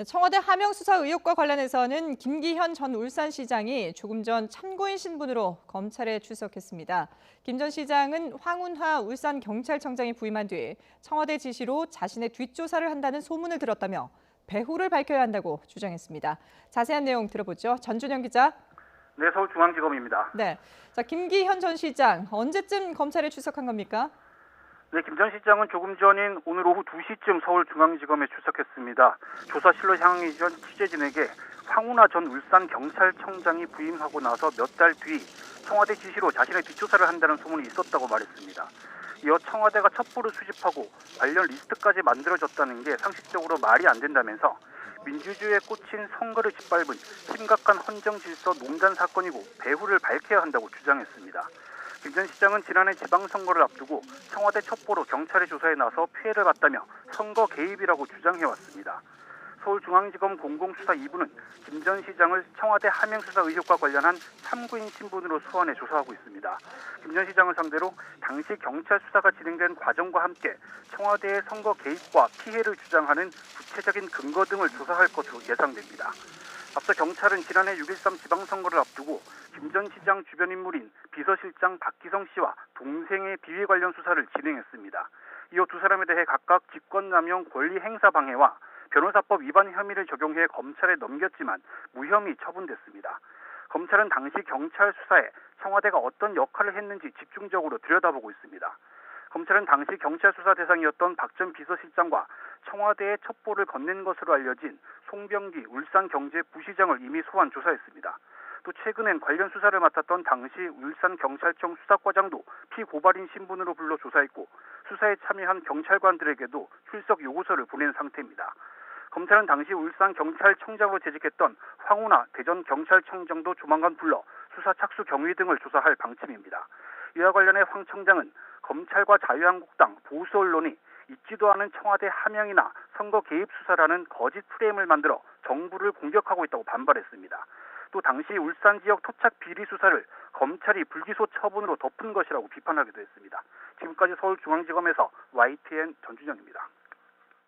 청와대 하명 수사 의혹과 관련해서는 김기현 전 울산시장이 조금 전 참고인 신분으로 검찰에 출석했습니다. 김 전 시장은 황운하 울산경찰청장이 부임한 뒤 청와대 지시로 자신의 뒷조사를 한다는 소문을 들었다며 배후를 밝혀야 한다고 주장했습니다. 자세한 내용 들어보죠. 전준영 기자. 네, 서울중앙지검입니다. 네, 자, 김기현 전 시장 언제쯤 검찰에 출석한 겁니까? 네, 김 전 시장은 조금 전인 오늘 오후 2시쯤 서울중앙지검에 출석했습니다. 조사실로 향하기 전 취재진에게 황운하 전 울산경찰청장이 부임하고 나서 몇 달 뒤 청와대 지시로 자신의 뒷조사를 한다는 소문이 있었다고 말했습니다. 이어 청와대가 첩보를 수집하고 관련 리스트까지 만들어졌다는 게 상식적으로 말이 안 된다면서 민주주의에 꽂힌 선거를 짓밟은 심각한 헌정질서 농단 사건이고 배후를 밝혀야 한다고 주장했습니다. 김 전 시장은 지난해 지방선거를 앞두고 청와대 첩보로 경찰의 조사에 나서 피해를 봤다며 선거 개입이라고 주장해왔습니다. 서울중앙지검 공공수사 2부는 김 전 시장을 청와대 하명수사 의혹과 관련한 참고인 신분으로 소환해 조사하고 있습니다. 김 전 시장을 상대로 당시 경찰 수사가 진행된 과정과 함께 청와대의 선거 개입과 피해를 주장하는 구체적인 근거 등을 조사할 것으로 예상됩니다. 앞서 경찰은 지난해 6.13 지방선거를 앞두고 김 전 시장 주변 인물인 비서실장 박기성 씨와 동생의 비위 관련 수사를 진행했습니다. 이어 두 사람에 대해 각각 직권남용 권리행사 방해와 변호사법 위반 혐의를 적용해 검찰에 넘겼지만 무혐의 처분됐습니다. 검찰은 당시 경찰 수사에 청와대가 어떤 역할을 했는지 집중적으로 들여다보고 있습니다. 검찰은 당시 경찰 수사 대상이었던 박 전 비서실장과 청와대에 첩보를 건넨 것으로 알려진 송병기 울산경제부시장을 이미 소환 조사했습니다. 또 최근엔 관련 수사를 맡았던 당시 울산경찰청 수사과장도 피고발인 신분으로 불러 조사했고 수사에 참여한 경찰관들에게도 출석 요구서를 보낸 상태입니다. 검찰은 당시 울산경찰청장으로 재직했던 황운하 대전경찰청장도 조만간 불러 수사 착수 경위 등을 조사할 방침입니다. 이와 관련해 황 청장은 검찰과 자유한국당, 보수 언론이 있지도 않은 청와대 하명이나 선거 개입 수사라는 거짓 프레임을 만들어 정부를 공격하고 있다고 반발했습니다. 또 당시 울산 지역 토착 비리 수사를 검찰이 불기소 처분으로 덮은 것이라고 비판하기도 했습니다. 지금까지 서울중앙지검에서 YTN 전준영입니다.